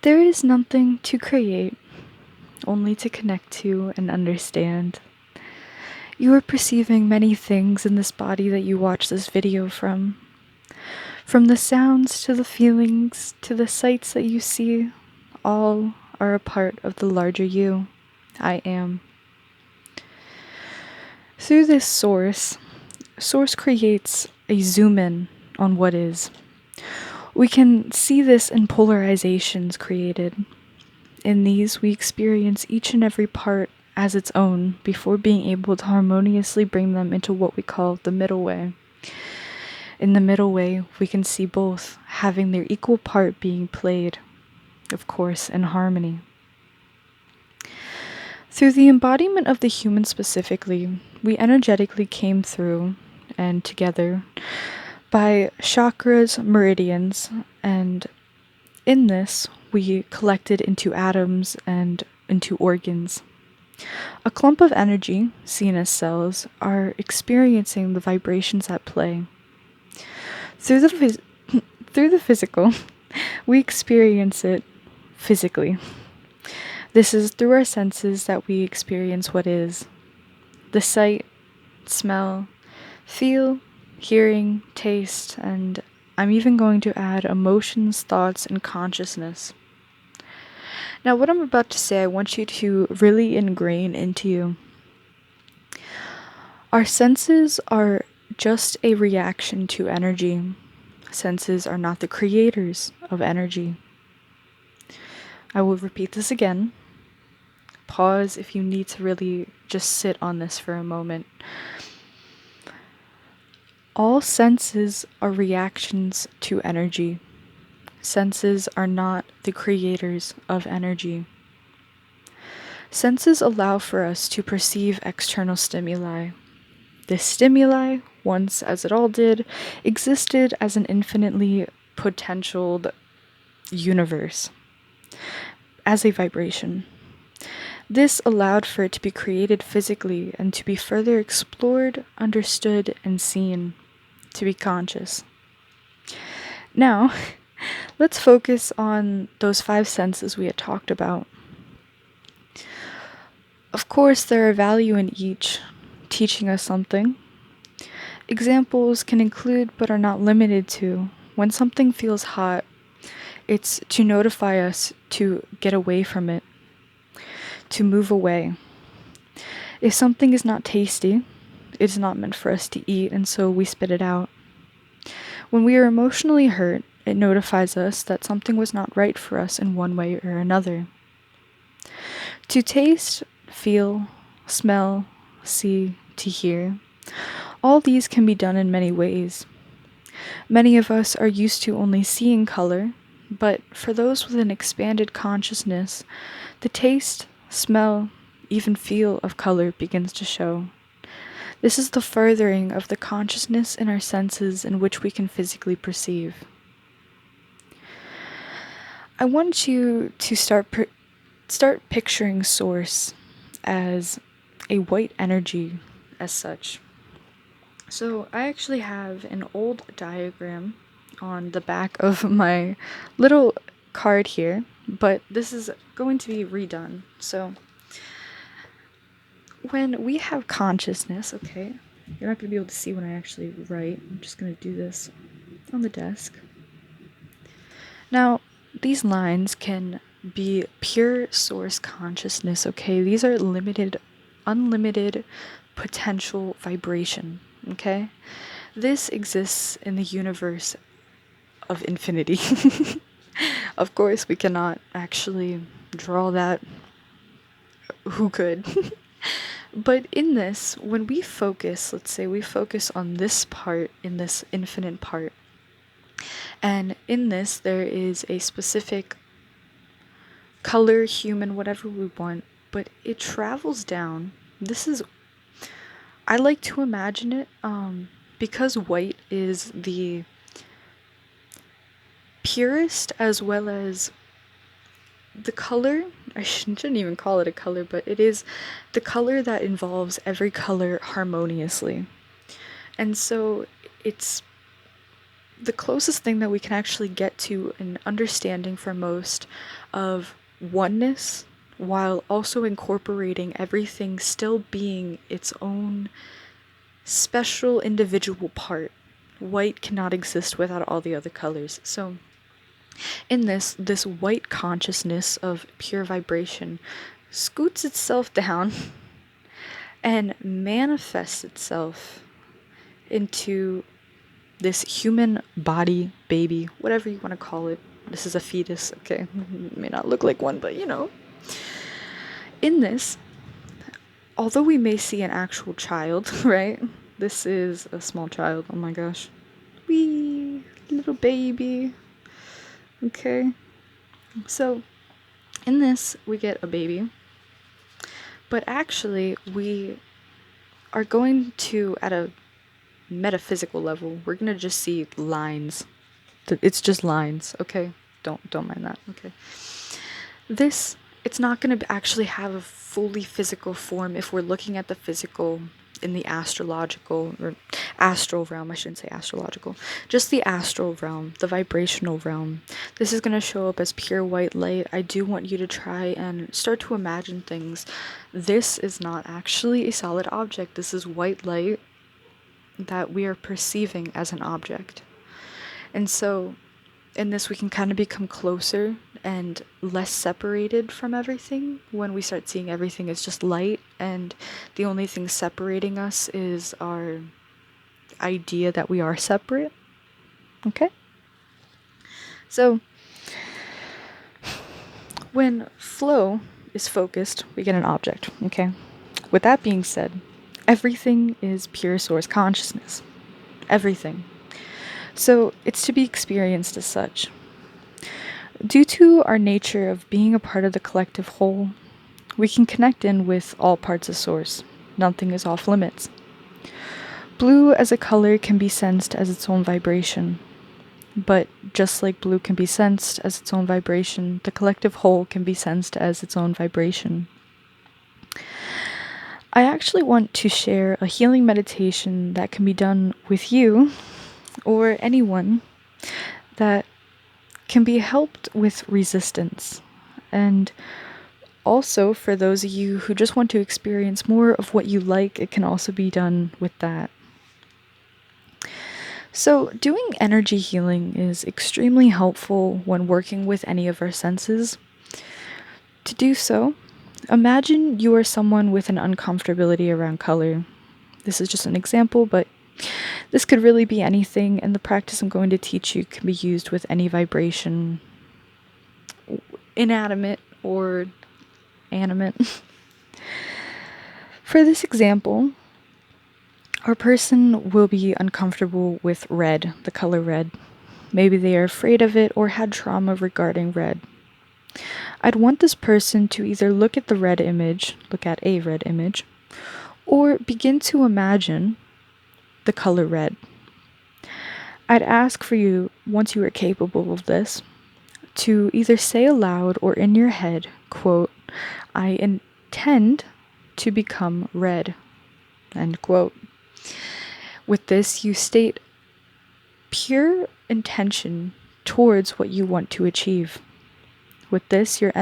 There is nothing to create, only to connect to and understand. You are perceiving many things in this body that you watch this video from. From the sounds to the feelings to the sights that you see, all are a part of the larger you. I am. Through this source creates a zoom in on what is. We can see this in polarizations created. In these, we experience each and every part as its own before being able to harmoniously bring them into what we call the middle way. In the middle way, we can see both having their equal part being played, of course, in harmony. Through the embodiment of the human specifically, we energetically came through and together by chakras, meridians, and in this, we collected into atoms and into organs. A clump of energy, seen as cells, are experiencing the vibrations at play. Through the physical, we experience it physically. This is through our senses that we experience what is. The sight, smell, feel, hearing, taste, and I'm even going to add emotions, thoughts, and consciousness. Now, what I'm about to say, I want you to really ingrain into you. Our senses are just a reaction to energy. Senses are not the creators of energy. I will repeat this again. Pause if you need to really just sit on this for a moment. All senses are reactions to energy. Senses are not the creators of energy. Senses allow for us to perceive external stimuli. This stimuli, once as it all did, existed as an infinitely potentialed universe, as a vibration. This allowed for it to be created physically and to be further explored, understood, and seen, to be conscious. Now, let's focus on those 5 senses we had talked about. Of course, there are value in each, teaching us something. Examples can include, but are not limited to, when something feels hot, it's to notify us to get away from it, to move away. If something is not tasty, it's not meant for us to eat, and so we spit it out. When we are emotionally hurt, it notifies us that something was not right for us in one way or another. To taste, feel, smell, see, to hear, all these can be done in many ways. Many of us are used to only seeing color, but for those with an expanded consciousness, the taste, smell, even feel of color begins to show. This is the furthering of the consciousness in our senses in which we can physically perceive. I want you to start picturing Source as a white energy as such. So I actually have an old diagram on the back of my little card here, but this is going to be redone. So when we have consciousness, okay, you're not going to be able to see when I actually write. I'm just going to do this on the desk. Now, these lines can be pure source consciousness, okay? These are unlimited potential vibration, okay? This exists in the universe of infinity. Of course, we cannot actually draw that. Who could? But in this, when we focus, let's say we focus on this part in this infinite part, and in this there is a specific color, human, whatever we want, but it travels down. I like to imagine it, because white is the purest as well as the color, I shouldn't even call it a color, but it is the color that involves every color harmoniously. And so it's the closest thing that we can actually get to an understanding for most of oneness, while also incorporating everything still being its own special individual part. White cannot exist without all the other colors. So in this white consciousness of pure vibration scoots itself down and manifests itself into this human body, baby, whatever you want to call it. This is a fetus, okay? It may not look like one, but you know. In this, although we may see an actual child, right? This is a small child, oh my gosh. Wee, little baby. Okay. So, in this, we get a baby. But actually, we are going to, at a metaphysical level, we're gonna just see lines. It's just lines, okay? Don't mind that, okay? This, it's not gonna actually have a fully physical form if we're looking at the physical in the astrological, or astral realm, I shouldn't say astrological, just the astral realm, the vibrational realm. This is going to show up as pure white light. I do want you to try and start to imagine things. This is not actually a solid object. This is white light that we are perceiving as an object. And so in this, we can kind of become closer and less separated from everything when we start seeing everything as just light, and the only thing separating us is our idea that we are separate. Okay? So, when flow is focused, we get an object. Okay? With that being said, everything is pure source consciousness. Everything. So, it's to be experienced as such. Due to our nature of being a part of the collective whole, we can connect in with all parts of source. Nothing is off limits. Blue as a color can be sensed as its own vibration. But just like blue can be sensed as its own vibration, the collective whole can be sensed as its own vibration. I actually want to share a healing meditation that can be done with you or anyone that can be helped with resistance. And also, for those of you who just want to experience more of what you like, it can also be done with that. So, doing energy healing is extremely helpful when working with any of our senses. To do so, imagine you are someone with an uncomfortability around color. This is just an example, but this could really be anything, and the practice I'm going to teach you can be used with any vibration, inanimate or animate. For this example, our person will be uncomfortable with red, the color red. Maybe they are afraid of it or had trauma regarding red. I'd want this person to either look at a red image, or begin to imagine the color red. I'd ask for you, once you are capable of this, to either say aloud or in your head, quote, "I intend to become red," end quote. With this, you state pure intention towards what you want to achieve. With this, your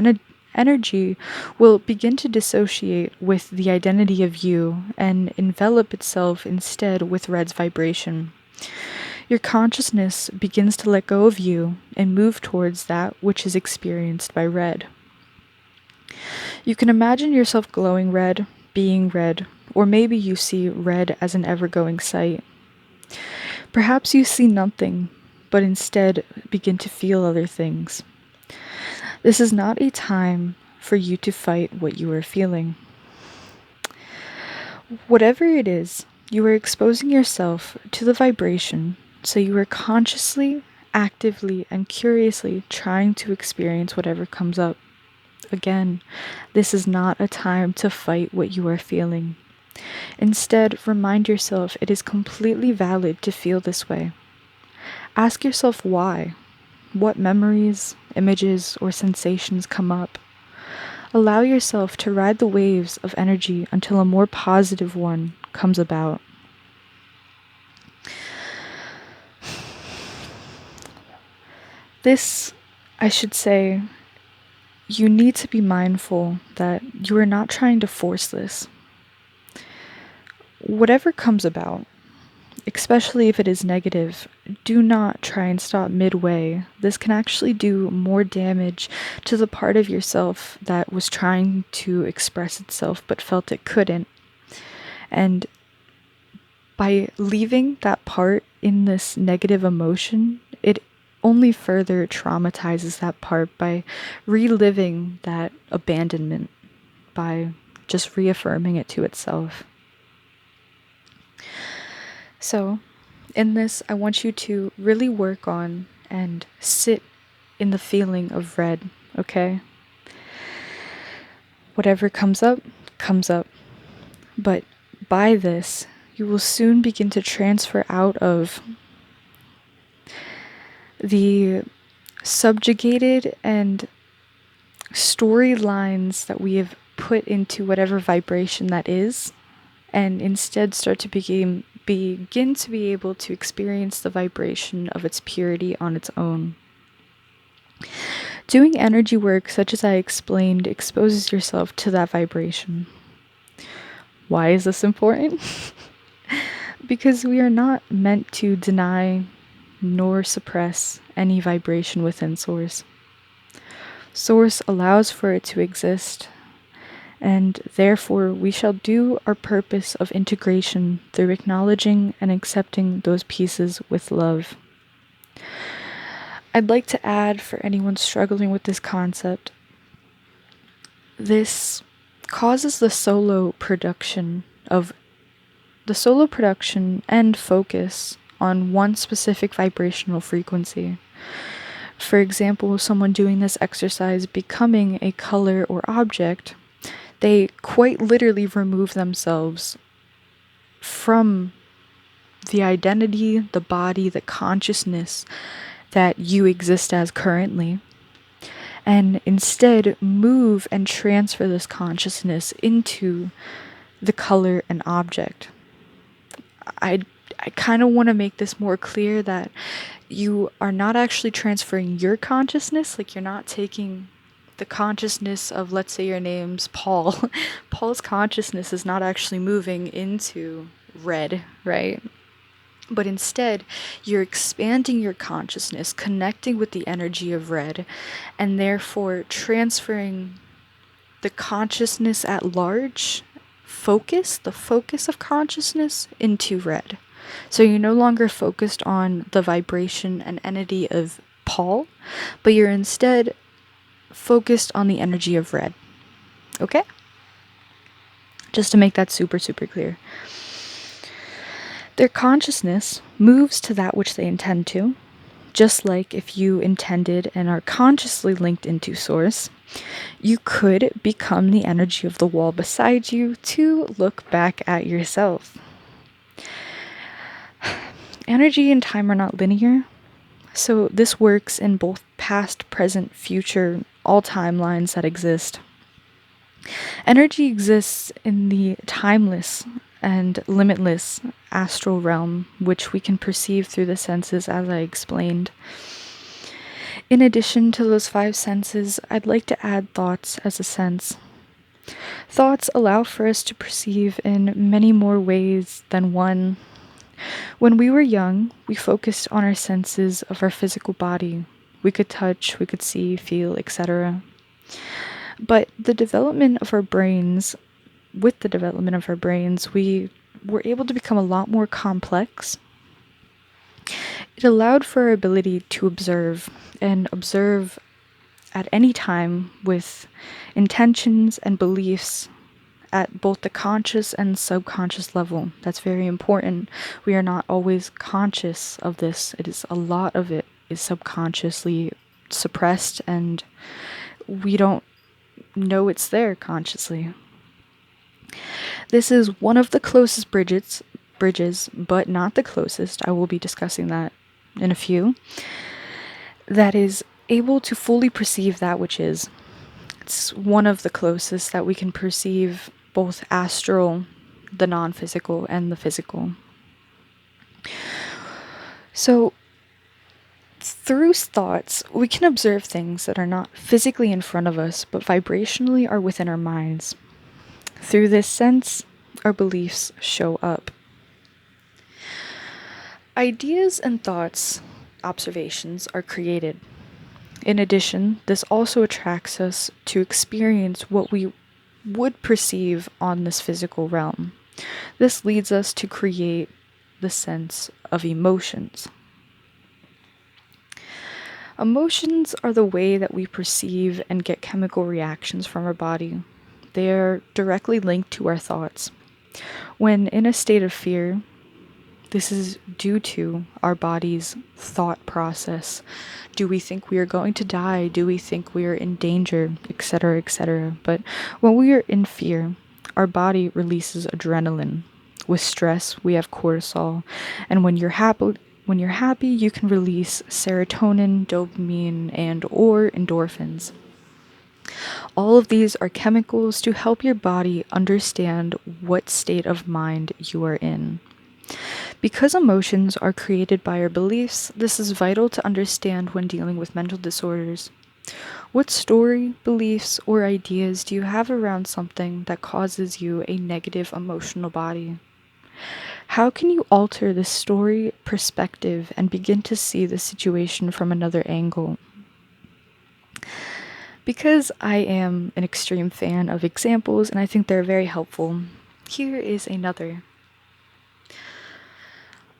energy will begin to dissociate with the identity of you and envelop itself instead with red's vibration. Your consciousness begins to let go of you and move towards that which is experienced by red. You can imagine yourself glowing red, being red, or maybe you see red as an ever-going sight. Perhaps you see nothing, but instead begin to feel other things. This is not a time for you to fight what you are feeling. Whatever it is, you are exposing yourself to the vibration, so you are consciously, actively, and curiously trying to experience whatever comes up. Again, this is not a time to fight what you are feeling. Instead, remind yourself it is completely valid to feel this way. Ask yourself why. What memories, images, or sensations come up? Allow yourself to ride the waves of energy until a more positive one comes about. This, I should say, you need to be mindful that you are not trying to force this. Whatever comes about, especially if it is negative, do not try and stop midway. This can actually do more damage to the part of yourself that was trying to express itself but felt it couldn't. And by leaving that part in this negative emotion, it only further traumatizes that part by reliving that abandonment, by just reaffirming it to itself. So, in this, I want you to really work on and sit in the feeling of red, okay? Whatever comes up, comes up. But by this, you will soon begin to transfer out of the subjugated and storylines that we have put into whatever vibration that is, and instead start to begin to be able to experience the vibration of its purity on its own. Doing energy work, such as I explained, exposes yourself to that vibration. Why is this important? Because we are not meant to deny nor suppress any vibration within Source. Source allows for it to exist, and therefore we shall do our purpose of integration through acknowledging and accepting those pieces with love. I'd like to add, for anyone struggling with this concept, this causes the solo production and focus on one specific vibrational frequency. For example, someone doing this exercise becoming a color or object, they quite literally remove themselves from the identity, the body, the consciousness that you exist as currently, and instead move and transfer this consciousness into the color and object. I kind of want to make this more clear that you are not actually transferring your consciousness, like you're not taking the consciousness of, let's say your name's Paul. Paul's consciousness is not actually moving into red, right? But instead, you're expanding your consciousness, connecting with the energy of red, and therefore transferring the consciousness at large, the focus of consciousness, into red. So you're no longer focused on the vibration and entity of Paul, but you're instead focused on the energy of red. Okay? Just to make that super, super clear. Their consciousness moves to that which they intend to, just like if you intended and are consciously linked into Source, you could become the energy of the wall beside you to look back at yourself. Energy and time are not linear, so this works in both past, present, future, all timelines that exist. Energy exists in the timeless and limitless astral realm, which we can perceive through the senses, as I explained. In addition to those 5 senses, I'd like to add thoughts as a sense. Thoughts allow for us to perceive in many more ways than one. When we were young, we focused on our senses of our physical body. We could touch, we could see, feel, etc. But with the development of our brains, we were able to become a lot more complex. It allowed for our ability to observe at any time with intentions and beliefs at both the conscious and subconscious level. That's very important. We are not always conscious of this. A lot of it is subconsciously suppressed, and we don't know it's there consciously. This is one of the closest bridges, but not the closest. I will be discussing that in a few. That is able to fully perceive that which is. It's one of the closest that we can perceive both astral, the non-physical, and the physical. So Through thoughts, we can observe things that are not physically in front of us, but vibrationally are within our minds. Through this sense, our beliefs show up. Ideas and thoughts, observations, are created. In addition, this also attracts us to experience what we would perceive on this physical realm. This leads us to create the sense of emotions. Emotions are the way that we perceive and get chemical reactions from our body. They are directly linked to our thoughts. When in a state of fear, this is due to our body's thought process. Do we think we are going to die? Do we think we are in danger? Etc., etc. But when we are in fear, our body releases adrenaline. With stress, we have cortisol. And when you're happy, you can release serotonin, dopamine, and or endorphins. All of these are chemicals to help your body understand what state of mind you are in. Because emotions are created by our beliefs, this is vital to understand when dealing with mental disorders. What story, beliefs, or ideas do you have around something that causes you a negative emotional body? How can you alter this story, perspective, and begin to see the situation from another angle? Because I am an extreme fan of examples and I think they're very helpful, here is another.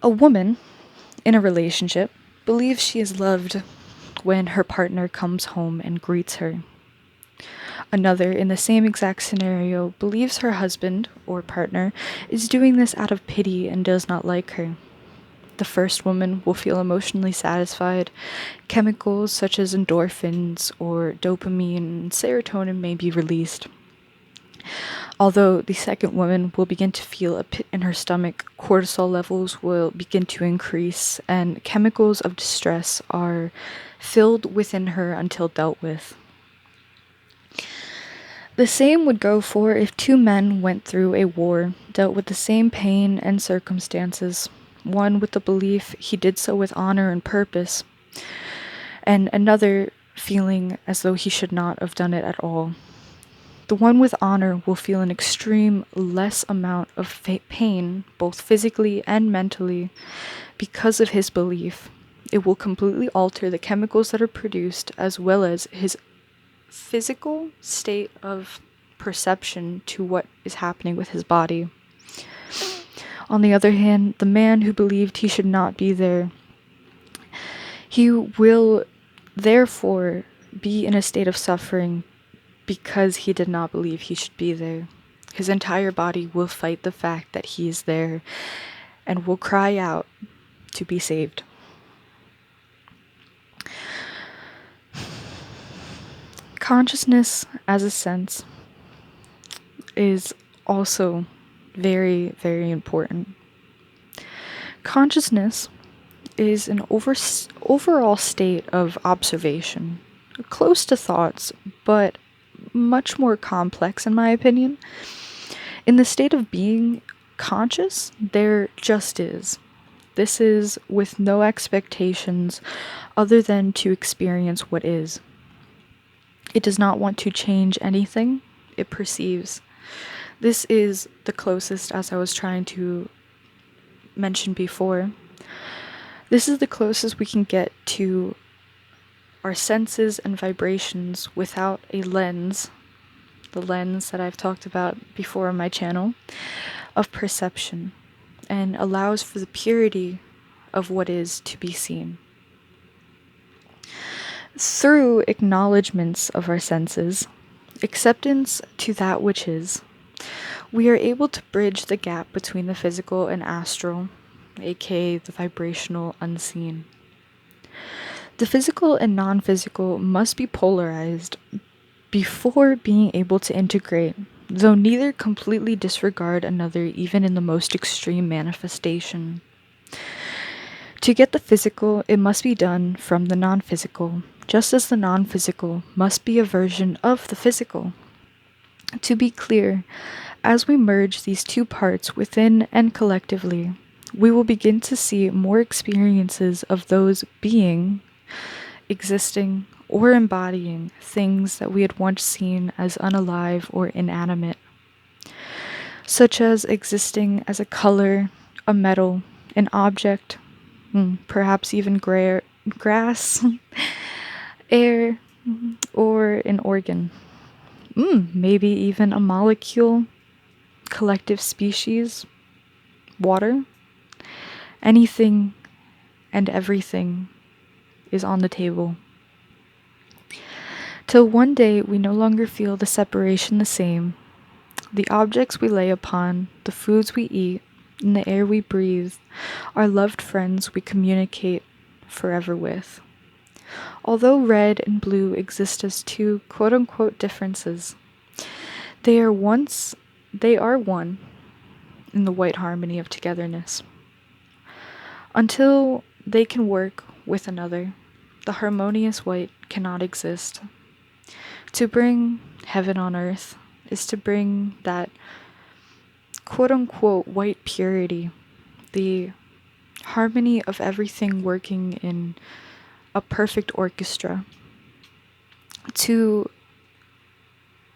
A woman in a relationship believes she is loved when her partner comes home and greets her. Another, in the same exact scenario, believes her husband or partner is doing this out of pity and does not like her. The first woman will feel emotionally satisfied. Chemicals such as endorphins or dopamine and serotonin may be released. Although the second woman will begin to feel a pit in her stomach, cortisol levels will begin to increase, and chemicals of distress are filled within her until dealt with. The same would go for if two men went through a war, dealt with the same pain and circumstances, one with the belief he did so with honor and purpose, and another feeling as though he should not have done it at all. The one with honor will feel an extreme less amount of pain, both physically and mentally, because of his belief. It will completely alter the chemicals that are produced, as well as his physical state of perception to what is happening with his body. On the other hand, the man who believed he should not be there, he will therefore be in a state of suffering because he did not believe he should be there. His entire body will fight the fact that he is there and will cry out to be saved. Consciousness as a sense is also very, very important. Consciousness is an overall state of observation, close to thoughts, but much more complex in my opinion. In the state of being conscious, there just is. This is with no expectations other than to experience what is. It does not want to change anything, it perceives. This is the closest, as I was trying to mention before, this is the closest we can get to our senses and vibrations without a lens, the lens that I've talked about before on my channel, of perception, and allows for the purity of what is to be seen. Through acknowledgements of our senses, acceptance to that which is, we are able to bridge the gap between the physical and astral, aka the vibrational unseen. The physical and non-physical must be polarized before being able to integrate, though neither completely disregard another even in the most extreme manifestation. To get the physical, it must be done from the non-physical, just as the non-physical must be a version of the physical. To be clear, as we merge these two parts within and collectively, we will begin to see more experiences of those being existing or embodying things that we had once seen as unalive or inanimate, such as existing as a color, a metal, an object, perhaps even grass, air, or an organ. Maybe even a molecule, collective species, water. Anything and everything is on the table. Till one day we no longer feel the separation the same. The objects we lay upon, the foods we eat, and the air we breathe are loved friends we communicate forever with. Although red and blue exist as two quote-unquote differences, they are one in the white harmony of togetherness. Until they can work with another, the harmonious white cannot exist. To bring heaven on earth is to bring that quote-unquote white purity, the harmony of everything working in a perfect orchestra,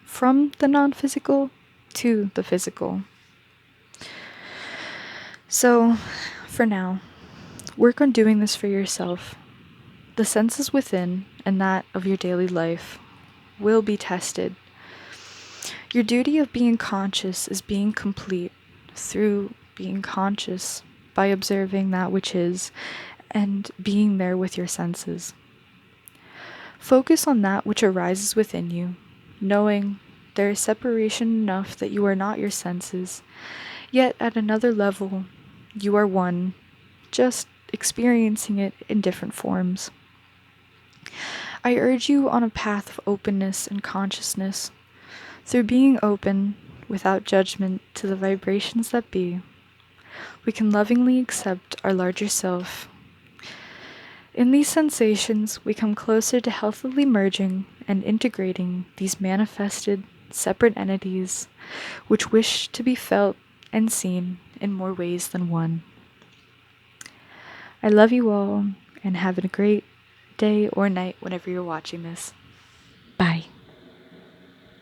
from the non-physical to the physical. So, for now, work on doing this for yourself. The senses within and that of your daily life will be tested. Your duty of being conscious is being complete through being conscious by observing that which is and being there with your senses. Focus on that which arises within you, knowing there is separation enough that you are not your senses, yet at another level, you are one, just experiencing it in different forms. I urge you on a path of openness and consciousness. Through being open, without judgment, to the vibrations that be, we can lovingly accept our larger self. In these sensations, we come closer to healthily merging and integrating these manifested, separate entities which wish to be felt and seen in more ways than one. I love you all and have a great day or night whenever you're watching this. Bye.